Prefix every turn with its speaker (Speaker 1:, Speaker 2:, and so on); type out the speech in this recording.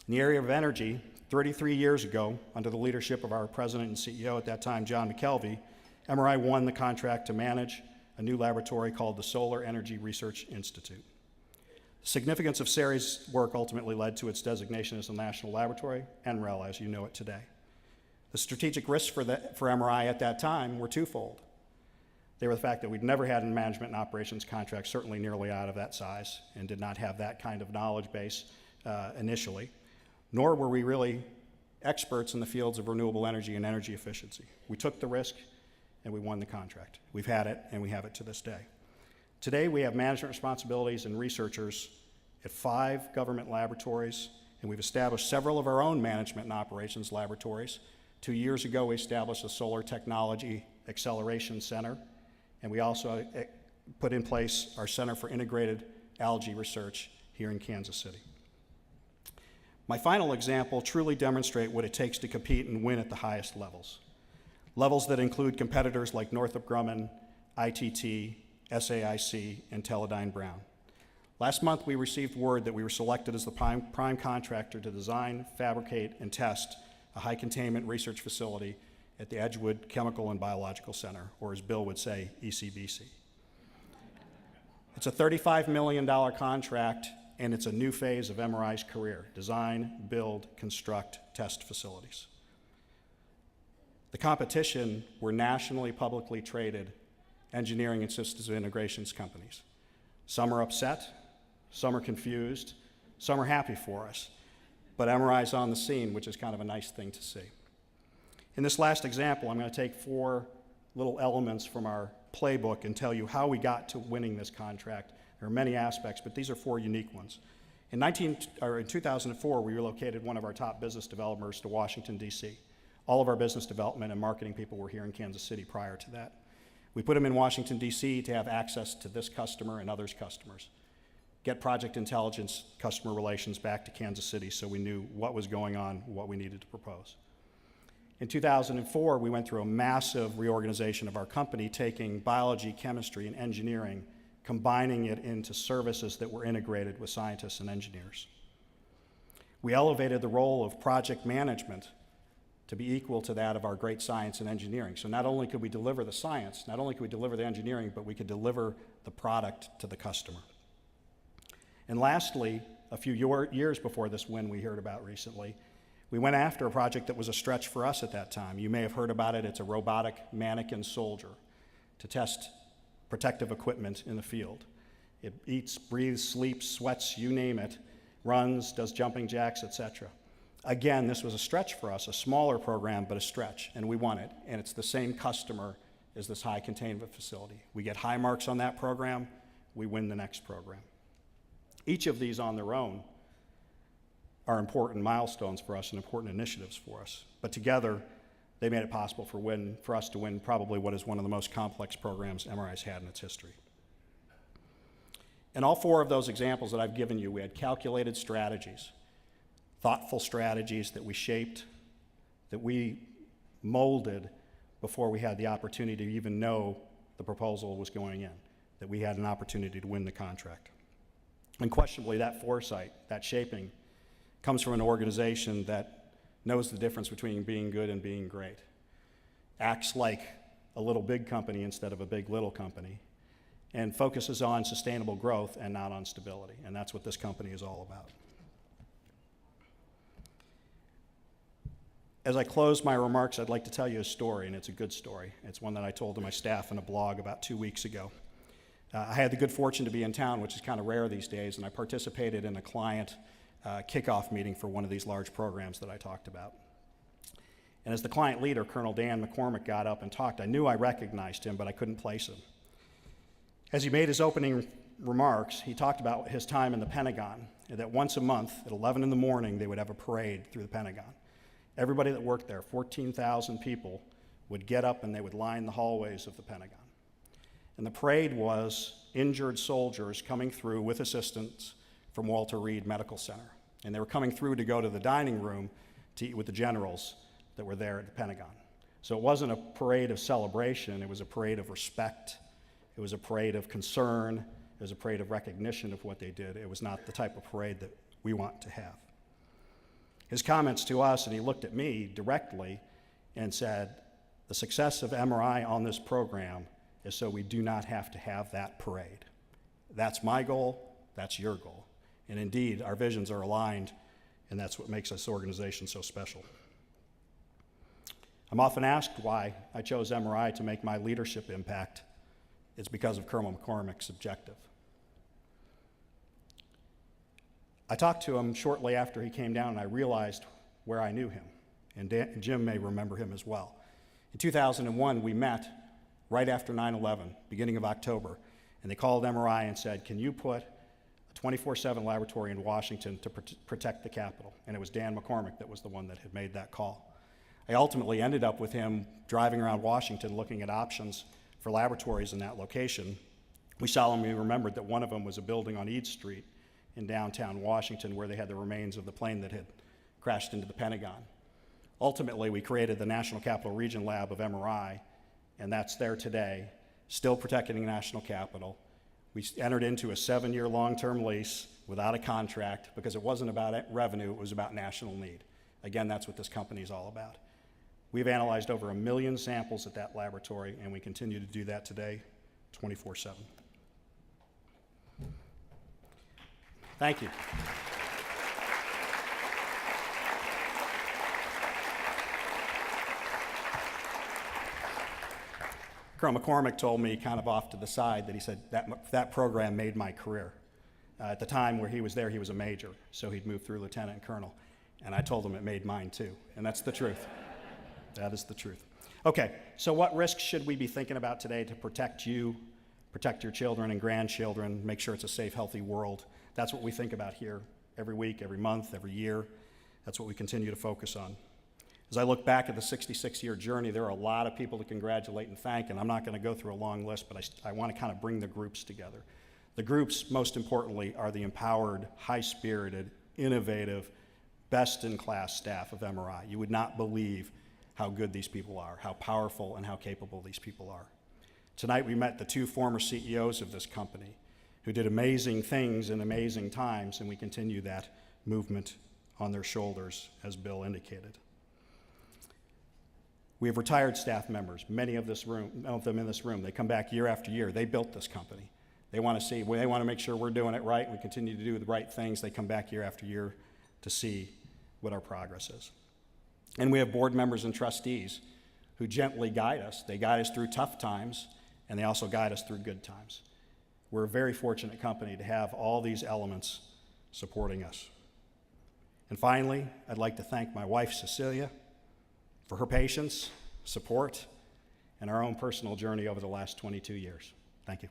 Speaker 1: In the area of energy, 33 years ago, under the leadership of our president and CEO at that time, John McKelvey, MRI won the contract to manage a new laboratory called the Solar Energy Research Institute. The significance of SERI's work ultimately led to its designation as a national laboratory, NREL, as you know it today. The strategic risks for MRI at that time were twofold. They were the fact that we'd never had a management and operations contract, certainly nearly out of that size, and did not have that kind of knowledge base initially, nor were we really experts in the fields of renewable energy and energy efficiency. We took the risk and we won the contract. We've had it and we have it to this day. Today we have management responsibilities and researchers at 5 government laboratories, and we've established several of our own management and operations laboratories. 2 years ago we established a Solar Technology Acceleration Center, and we also put in place our Center for Integrated Algae Research here in Kansas City. My final example truly demonstrates what it takes to compete and win at the highest levels. Levels that include competitors like Northrop Grumman, ITT, SAIC, and Teledyne Brown. Last month we received word that we were selected as the prime contractor to design, fabricate, and test a high containment research facility at the Edgewood Chemical and Biological Center, or as Bill would say, ECBC. It's a $35 million contract, and it's a new phase of MRI's career: design, build, construct, test facilities. The competition were nationally publicly traded engineering and systems integrations companies. Some are upset, some are confused, some are happy for us, but MRI's on the scene, which is kind of a nice thing to see. In this last example, I'm going to take 4 little elements from our playbook and tell you how we got to winning this contract. There are many aspects, but these are 4 unique ones. In 2004, we relocated one of our top business developers to Washington, D.C. All of our business development and marketing people were here in Kansas City prior to that. We put them in Washington, D.C. to have access to this customer and others' customers. Get project intelligence, customer relations back to Kansas City so we knew what was going on, what we needed to propose. In 2004, we went through a massive reorganization of our company, taking biology, chemistry, and engineering, combining it into services that were integrated with scientists and engineers. We elevated the role of project management to be equal to that of our great science and engineering. So not only could we deliver the science, not only could we deliver the engineering, but we could deliver the product to the customer. And lastly, a few years before this win we heard about recently, we went after a project that was a stretch for us at that time. You may have heard about it. It's a robotic mannequin soldier to test protective equipment in the field. It eats, breathes, sleeps, sweats, you name it, runs, does jumping jacks, etc. Again, this was a stretch for us, a smaller program, but a stretch, and we won it. And it's the same customer as this high containment facility. We get high marks on that program, we win the next program. Each of these on their own are important milestones for us and important initiatives for us. But together, they made it possible for us to win probably what is one of the most complex programs MRI's had in its history. In all 4 of those examples that I've given you, we had calculated strategies, thoughtful strategies that we shaped, that we molded before we had the opportunity to even know the proposal was going in, that we had an opportunity to win the contract. Unquestionably, that foresight, that shaping, comes from an organization that knows the difference between being good and being great, acts like a little big company instead of a big little company, and focuses on sustainable growth and not on stability. And that's what this company is all about. As I close my remarks, I'd like to tell you a story, and it's a good story. It's one that I told to my staff in a blog about 2 weeks ago. I had the good fortune to be in town, which is kind of rare these days, and I participated in a client kickoff meeting for one of these large programs that I talked about. And as the client leader, Colonel Dan McCormick, got up and talked, I knew I recognized him, but I couldn't place him. As he made his opening remarks, he talked about his time in the Pentagon, and that once a month at 11 in the morning, they would have a parade through the Pentagon. Everybody that worked there, 14,000 people, would get up and they would line the hallways of the Pentagon. And the parade was injured soldiers coming through with assistance from Walter Reed Medical Center. And they were coming through to go to the dining room to eat with the generals that were there at the Pentagon. So it wasn't a parade of celebration, it was a parade of respect. It was a parade of concern. It was a parade of recognition of what they did. It was not the type of parade that we want to have. His comments to us, and he looked at me directly and said, "The success of MRI on this program is so we do not have to have that parade. That's my goal, that's your goal." And indeed, our visions are aligned, and that's what makes this organization so special. I'm often asked why I chose MRI to make my leadership impact. It's because of Colonel McCormick's objective. I talked to him shortly after he came down, and I realized where I knew him. And Jim may remember him as well. In 2001, we met right after 9/11, beginning of October, and they called MRI and said, "Can you put a 24/7 laboratory in Washington to protect the Capitol?" And it was Dan McCormick that was the one that had made that call. I ultimately ended up with him driving around Washington looking at options for laboratories in that location. We solemnly remembered that one of them was a building on Eads Street in downtown Washington where they had the remains of the plane that had crashed into the Pentagon. Ultimately, we created the National Capital Region Lab of MRI, and that's there today, still protecting the National Capital. We entered into a 7-year long-term lease without a contract because it wasn't about revenue, it was about national need. Again, that's what this company is all about. We've analyzed over 1 million samples at that laboratory, and we continue to do that today, 24/7. Thank you. Colonel McCormick told me kind of off to the side that he said that program made my career. At the time where he was there, he was a major, so he'd moved through lieutenant and colonel. And I told him it made mine too, and that's the truth. That is the truth. Okay, so what risks should we be thinking about today to protect you, protect your children and grandchildren, make sure it's a safe, healthy world? That's what we think about here every week, every month, every year. That's what we continue to focus on. As I look back at the 66-year journey, there are a lot of people to congratulate and thank, and I'm not going to go through a long list, but I want to kind of bring the groups together. The groups, most importantly, are the empowered, high-spirited, innovative, best-in-class staff of MRI. You would not believe how good these people are, how powerful and how capable these people are. Tonight we met the 2 former CEOs of this company who did amazing things in amazing times, and we continue that movement on their shoulders, as Bill indicated. We have retired staff members, many of them in this room. They come back year after year. They built this company. They want to make sure we're doing it right, and we continue to do the right things. They come back year after year to see what our progress is. And we have board members and trustees who gently guide us. They guide us through tough times, and they also guide us through good times. We're a very fortunate company to have all these elements supporting us. And finally, I'd like to thank my wife, Cecilia, for her patience, support, and our own personal journey over the last 22 years. Thank you.